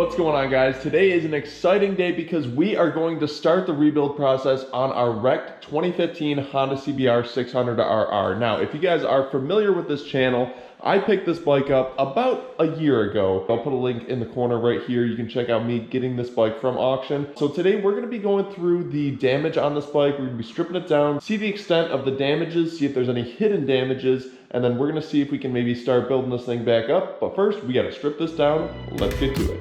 What's going on, guys? Today is an exciting day because we are going to start the rebuild process on our wrecked 2015 Honda CBR 600RR. Now, if you guys are familiar with this channel, I picked this bike up about a year ago. I'll put a link in the corner right here. You can check out me getting this bike from auction. So today we're going to be going through the damage on this bike. We're going to be stripping it down, see the extent of the damages, see if there's any hidden damages, and then we're going to see if we can maybe start building this thing back up. But first, we got to strip this down. Let's get to it.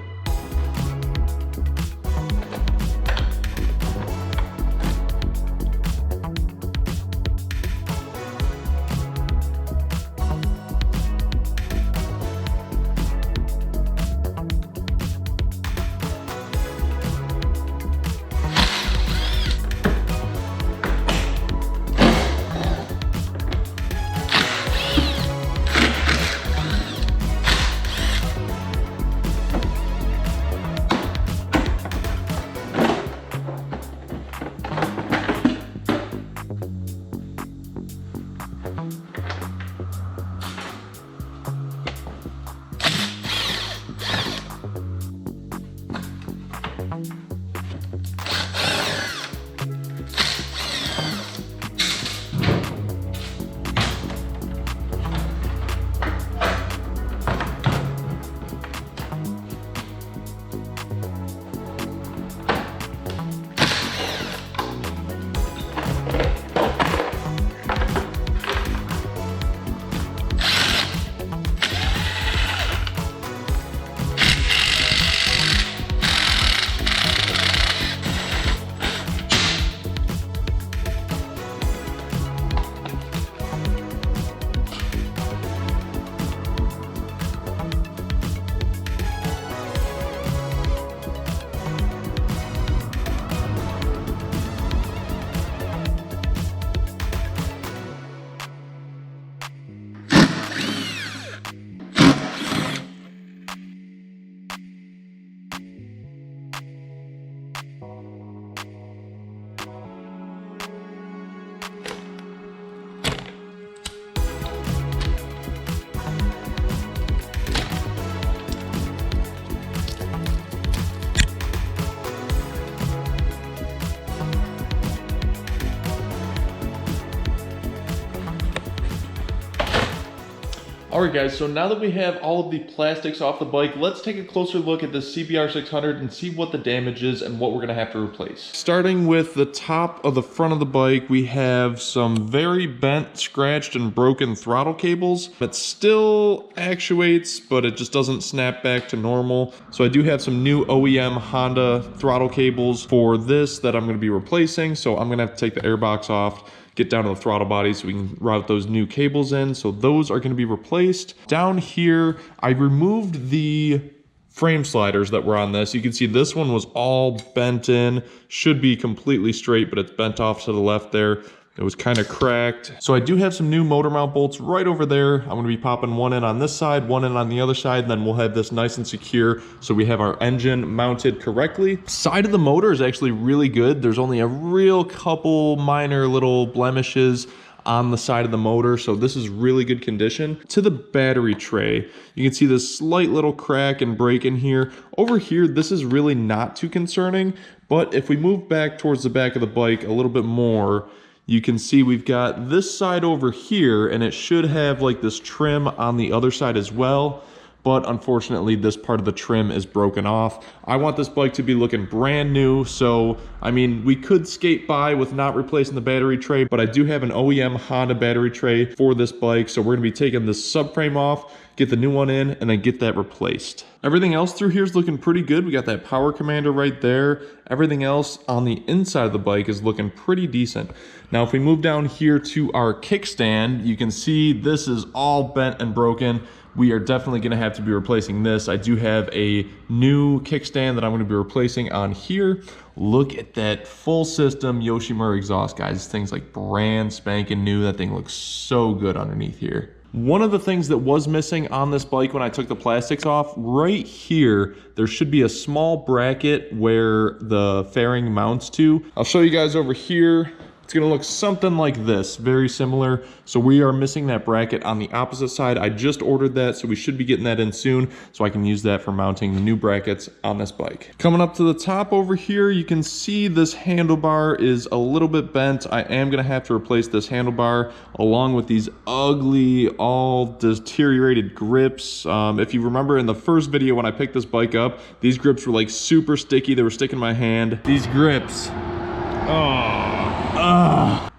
Alright guys, so now that we have all of the plastics off the bike, let's take a closer look at the CBR 600 and see what the damage is and what we're going to have to replace. Starting with the top of the front of the bike, we have some very bent, scratched, and broken throttle cables. It still actuates, but it just doesn't snap back to normal. So I do have some new OEM Honda throttle cables for this that I'm going to be replacing. So I'm going to have to take the airbox off, get down to the throttle body so we can route those new cables in. So those are going to be replaced. Down here, I removed the frame sliders that were on this. You can see this one was all bent in, should be completely straight, but it's bent off to the left there. It was kind of cracked. So I do have some new motor mount bolts right over there. I'm going to be popping one in on this side, one in on the other side, and then we'll have this nice and secure so we have our engine mounted correctly. Side of the motor is actually really good. There's only a real couple minor little blemishes on the side of the motor, so this is really good condition. To the battery tray, you can see this slight little crack and break in here. Over here, this is really not too concerning, but if we move back towards the back of the bike a little bit more, you can see we've got this side over here, and it should have like this trim on the other side as well. But unfortunately, this part of the trim is broken off. I want this bike to be looking brand new. So, I mean, we could skate by with not replacing the battery tray, but I do have an OEM Honda battery tray for this bike. So we're gonna be taking this subframe off, get the new one in, and then get that replaced. Everything else through here is looking pretty good. We got that power commander right there. Everything else on the inside of the bike is looking pretty decent. Now, if we move down here to our kickstand, you can see this is all bent and broken. We are definitely going to have to be replacing this. I do have a new kickstand that I'm going to be replacing on here. Look at that full system Yoshimura exhaust, guys. This thing's like brand spanking new. That thing looks so good underneath here. One of the things that was missing on this bike when I took the plastics off, right here, there should be a small bracket where the fairing mounts to. I'll show you guys over here. It's gonna look something like this, very similar. So we are missing that bracket on the opposite side. I just ordered that, so we should be getting that in soon, so I can use that for mounting the new brackets on this bike. Coming up to the top over here, you can see this handlebar is a little bit bent. I am gonna have to replace this handlebar along with these ugly, all deteriorated grips. If you remember in the first video when I picked this bike up, these grips were like super sticky. They were sticking in my hand. These grips,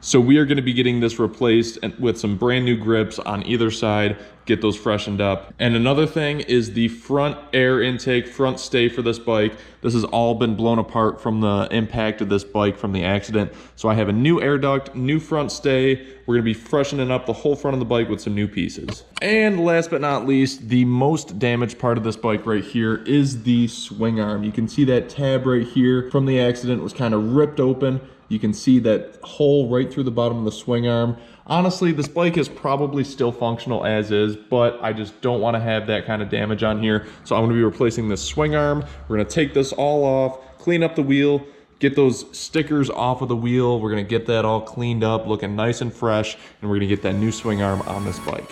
so we are going to be getting this replaced and with some brand new grips on either side, get those freshened up. And another thing is the front air intake, front stay for this bike. This has all been blown apart from the impact of this bike from the accident. So I have a new air duct, new front stay. We're going to be freshening up the whole front of the bike with some new pieces. And last but not least, the most damaged part of this bike right here is the swing arm. You can see that tab right here from the accident was kind of ripped open. You can see that hole right through the bottom of the swing arm. Honestly, this bike is probably still functional as is, but I just don't want to have that kind of damage on here. So I'm going to be replacing this swing arm. We're going to take this all off, clean up the wheel, get those stickers off of the wheel. We're going to get that all cleaned up, looking nice and fresh, and we're going to get that new swing arm on this bike.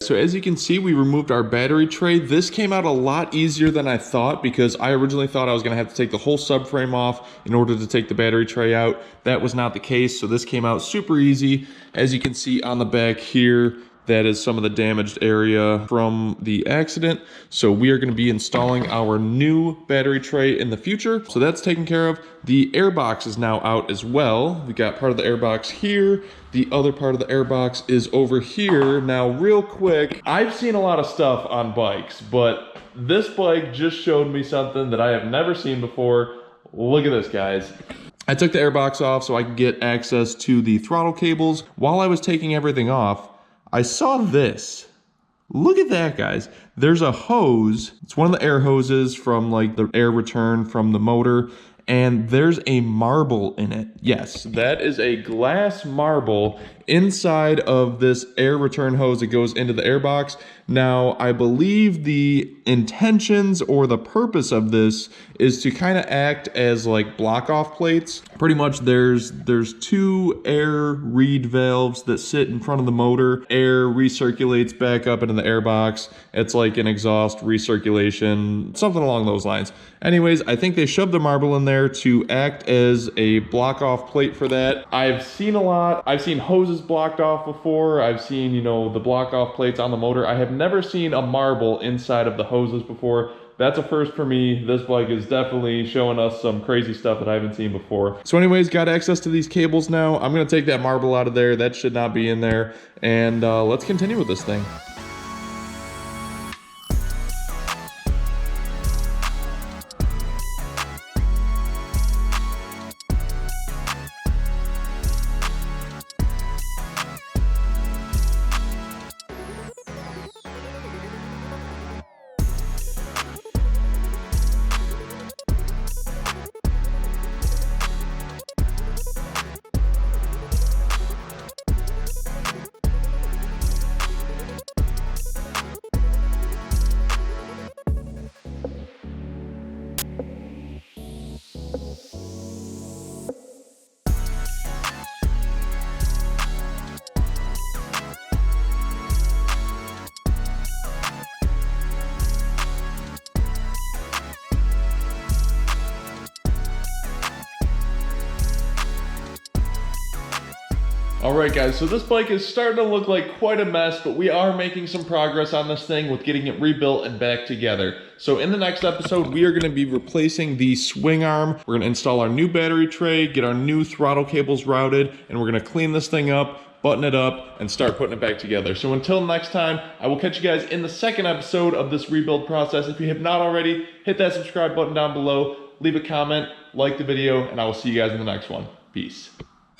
So as you can see, we removed our battery tray. This came out a lot easier than I thought because I originally thought I was gonna have to take the whole subframe off in order to take the battery tray out. That was not the case, so this came out super easy. As you can see on the back here, that is some of the damaged area from the accident. So we are going to be installing our new battery tray in the future. So that's taken care of. The airbox is now out as well. We got part of the airbox here. The other part of the airbox is over here. Now, real quick, I've seen a lot of stuff on bikes, but this bike just showed me something that I have never seen before. Look at this, guys. I took the airbox off so I could get access to the throttle cables. While I was taking everything off, I saw this. Look at that, guys. There's a hose. It's one of the air hoses from like the air return from the motor, and there's a marble in it. Yes, that is a glass marble inside of this air return hose that goes into the airbox. Now, I believe the intentions or the purpose of this is to kind of act as like block-off plates. Pretty much there's two air reed valves that sit in front of the motor. Air recirculates back up into the airbox. It's like an exhaust recirculation, something along those lines. Anyways, I think they shoved the marble in there to act as a block-off plate for that. I've seen a lot. I've seen hoses blocked off before. I've seen, you know, the block-off plates on the motor. I have never seen a marble inside of the hoses before. That's a first for me. This bike is definitely showing us some crazy stuff that I haven't seen before. So anyways, got access to these cables now. I'm gonna take that marble out of there. That should not be in there. And let's continue with this thing. Alright guys, so this bike is starting to look like quite a mess, but we are making some progress on this thing with getting it rebuilt and back together. So in the next episode, we are going to be replacing the swing arm. We're going to install our new battery tray, get our new throttle cables routed, and we're going to clean this thing up, button it up, and start putting it back together. So until next time, I will catch you guys in the second episode of this rebuild process. If you have not already, hit that subscribe button down below, leave a comment, like the video, and I will see you guys in the next one. Peace.